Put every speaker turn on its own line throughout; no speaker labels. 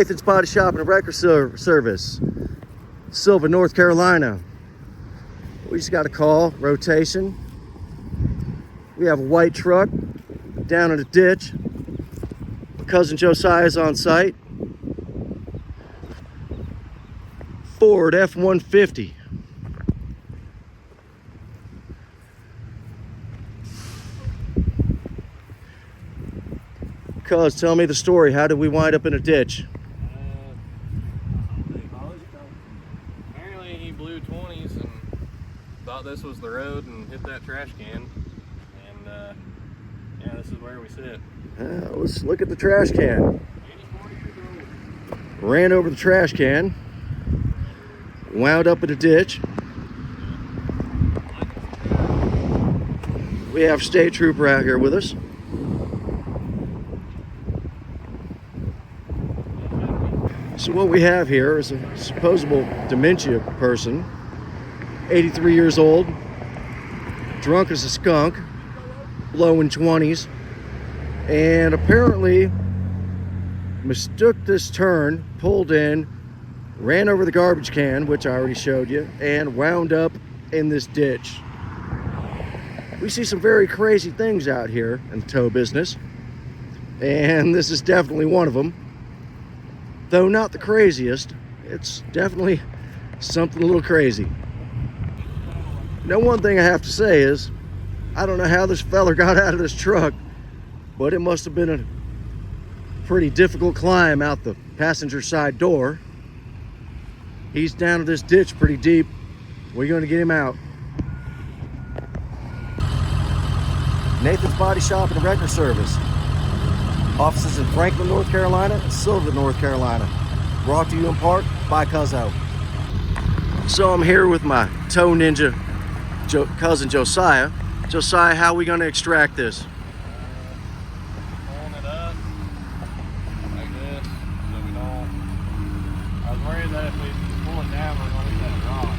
Nathan's Body Shop and Record Service, Sylva, North Carolina. We just got a call, rotation. We have a white truck down in a ditch. My cousin Josiah's on site. Ford F-150. Cuz, tell me the story. How did we wind up in a ditch?
Apparently he blew 20s and thought this was the road and hit that trash can. And yeah, this is where we sit.
Let's look at the trash can. Ran over the trash can. Wound up in a ditch. We have State Trooper out here with us. So what we have here is a supposable dementia person, 83 years old, drunk as a skunk, blowing 20s, and apparently mistook this turn, pulled in, ran over the garbage can, which I already showed you, and wound up in this ditch. We see some very crazy things out here in the tow business, and this is definitely one of them. Though not the craziest, it's definitely something a little crazy. Now, one thing I have to say is, I don't know how this fella got out of this truck, but it must have been a pretty difficult climb out the passenger side door. He's down to this ditch pretty deep. We're going to get him out. Nathan's Body Shop and Record Service. Offices in Franklin, North Carolina, and Sylva, North Carolina. Brought to you in part by Cuzzo. So I'm here with my tow ninja cousin Josiah. Josiah, how are we going to extract this?
Pulling it up like this so we don't. I was worried that if we pull it down, we're going to get that rock.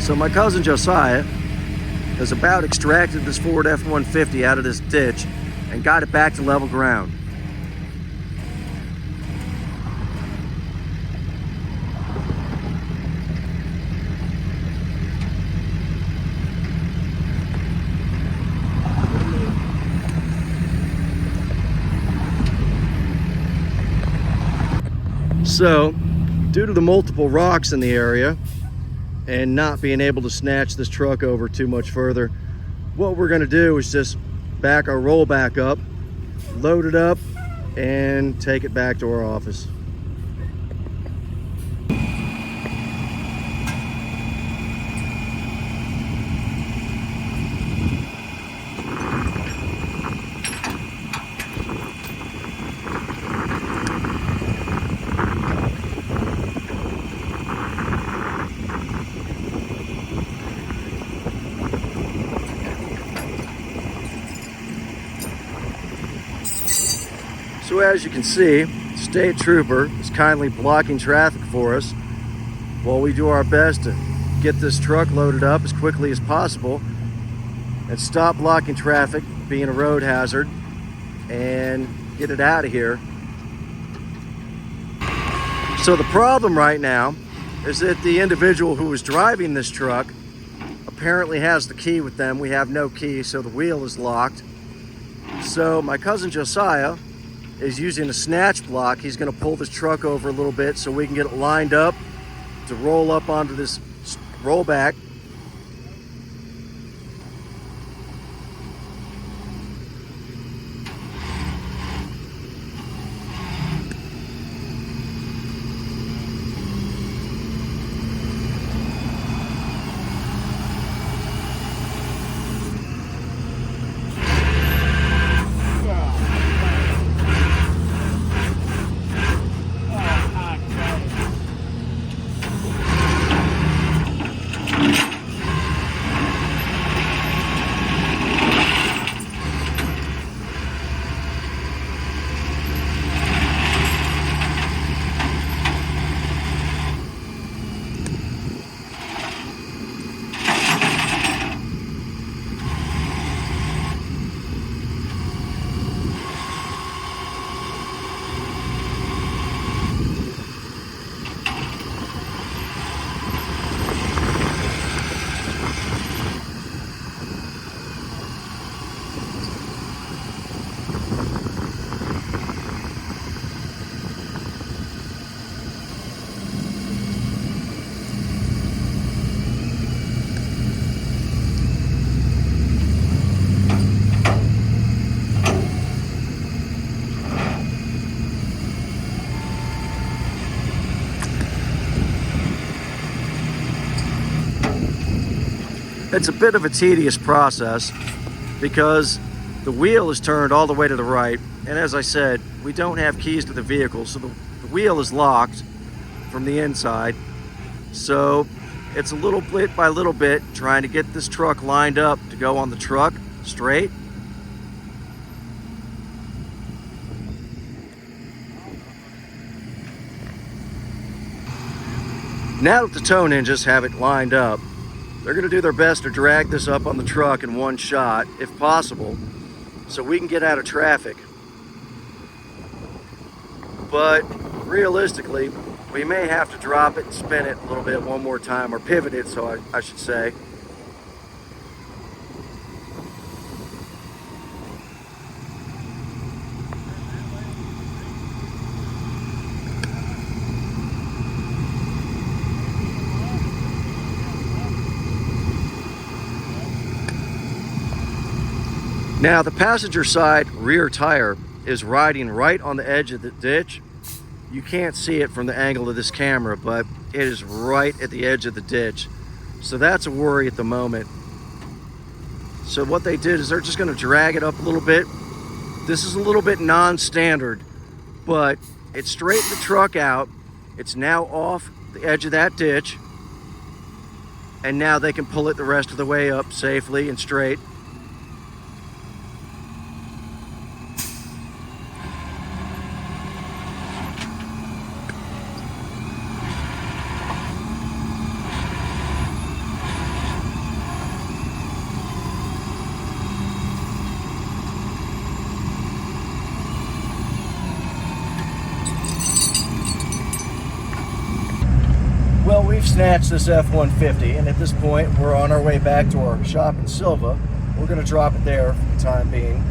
So my cousin Josiah has about extracted this Ford F-150 out of this ditch and got it back to level ground. So, due to the multiple rocks in the area, and not being able to snatch this truck over too much further, what we're going to do is just back our rollback up, load it up, and take it back to our office. So So as you can see, State Trooper is kindly blocking traffic for us while we do our best to get this truck loaded up as quickly as possible and stop blocking traffic, being a road hazard, and get it out of here. So the problem right now is that the individual who is driving this truck apparently has the key with them. We have no key, so the wheel is locked. So my cousin Josiah is using a snatch block. He's going to pull this truck over a little bit so we can get it lined up to roll up onto this rollback. It's a bit of a tedious process because the wheel is turned all the way to the right, and as I said, we don't have keys to the vehicle, so the wheel is locked from the inside. So it's a little bit by little bit trying to get this truck lined up to go on the truck straight. Now that the tow ninjas have it lined up, they're going to do their best to drag this up on the truck in one shot, if possible, so we can get out of traffic. But realistically, we may have to drop it and spin it a little bit one more time, or pivot it, so I should say. Now, the passenger side rear tire is riding right on the edge of the ditch. You can't see it from the angle of this camera, but it is right at the edge of the ditch. So that's a worry at the moment. So what they did is they're just going to drag it up a little bit. This is a little bit non-standard, but it straightened the truck out. It's now off the edge of that ditch. And now they can pull it the rest of the way up safely and straight. Well, we've snatched this F-150, and at this point, we're on our way back to our shop in Sylva. We're going to drop it there for the time being.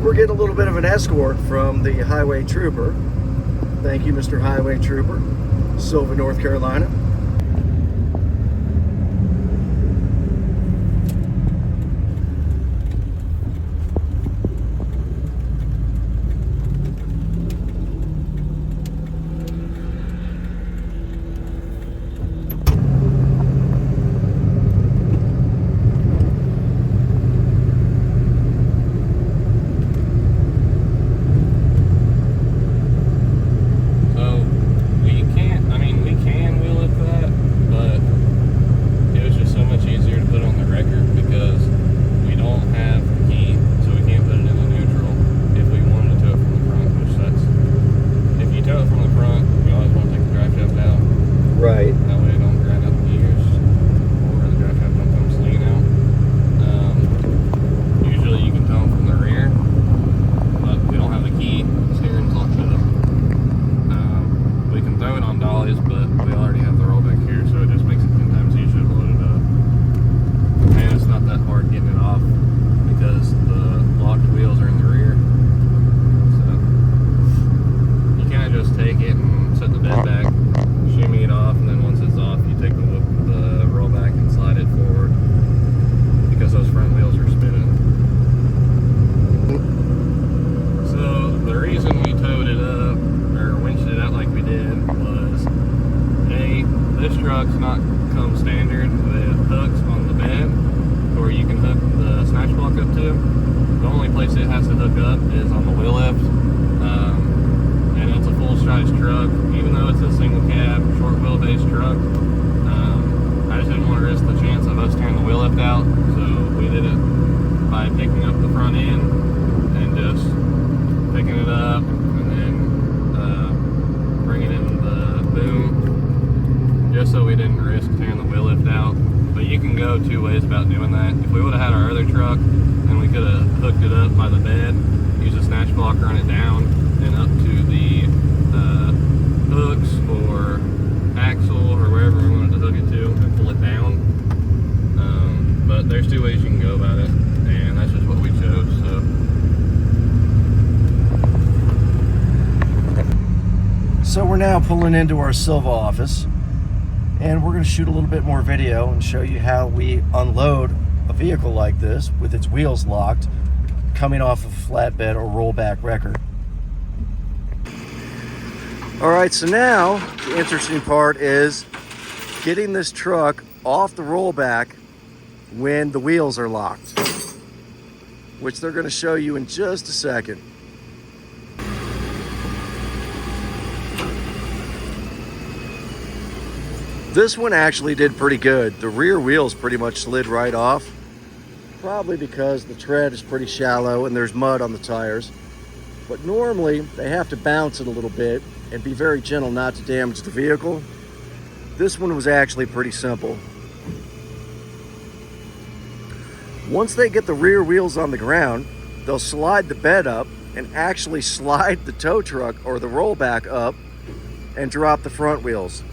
We're getting a little bit of an escort from the highway trooper. Thank you, Mr. Highway Trooper, Sylva, North Carolina.
So we can wheel it anyways, but we already have the rollback here, so it just makes it 10 times easier to load it up. And it's not that hard getting it off because the locked wheels are in the rear. So you kind of just take it and set the bed back, shimmy it off, and then once it's off, you take the rollback and slide it forward because those front wheels are spinning. So the reason we towed it up or winched it out like we did was this truck's not come standard with hooks on the bed where you can hook the snatch block up to. The only place it has to hook up is on the wheel lift, and it's a full-size truck. Even though it's a single cab, short wheelbase truck, I just didn't want to risk the chance of us tearing the wheel lift out, so we did it by picking up the front end and just picking it up and then bringing it in the boom, just so we didn't risk tearing the wheel lift out. But you can go two ways about doing that. If we would have had our other truck, then we could have hooked it up by the bed, used a snatch block, run it down and up to the hooks or axle or wherever we wanted to hook it to and pull it down. But there's two ways you can go about it, and that's just what we chose.
So we're now pulling into our Sylva office, and we're going to shoot a little bit more video and show you how we unload a vehicle like this with its wheels locked, coming off of a flatbed or rollback wrecker. All right, so now the interesting part is getting this truck off the rollback when the wheels are locked, which they're going to show you in just a second. This one actually did pretty good. The rear wheels pretty much slid right off, probably because the tread is pretty shallow and there's mud on the tires. But normally they have to bounce it a little bit and be very gentle not to damage the vehicle. This one was actually pretty simple. Once they get the rear wheels on the ground, they'll slide the bed up and actually slide the tow truck or the rollback up and drop the front wheels.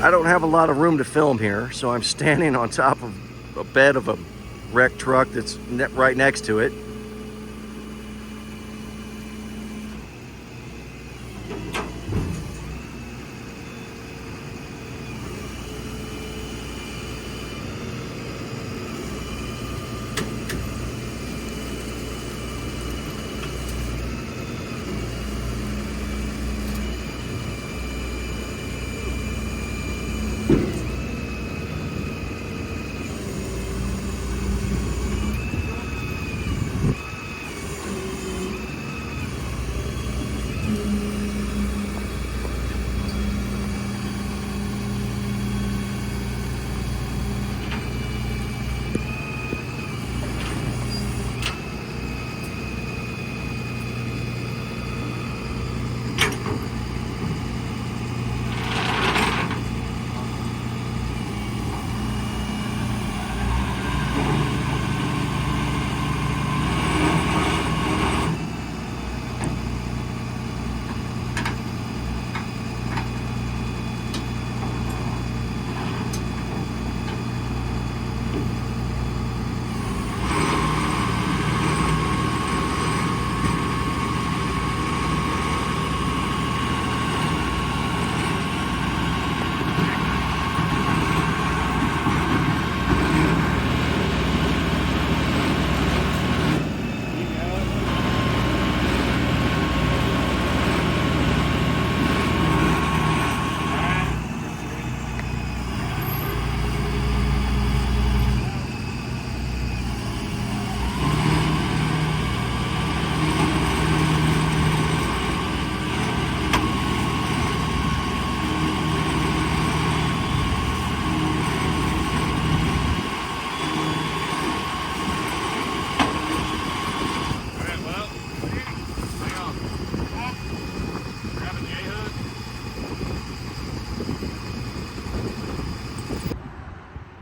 I don't have a lot of room to film here, so I'm standing on top of a bed of a wrecked truck that's right next to it.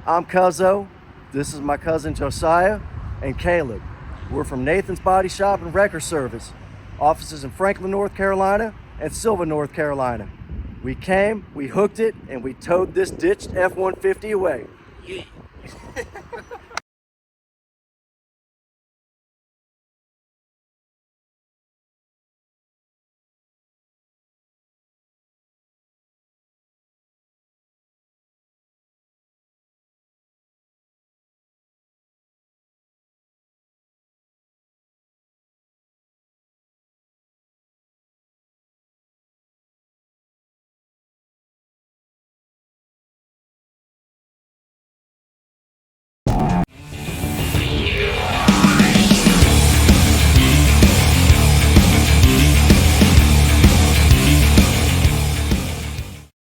I'm Cuzzo. This is my cousin Josiah and Caleb. We're from Nathan's Body Shop and Wrecker Service. Offices in Franklin, North Carolina and Sylva, North Carolina. We came, we hooked it, and we towed this ditched F-150 away.
Yeah.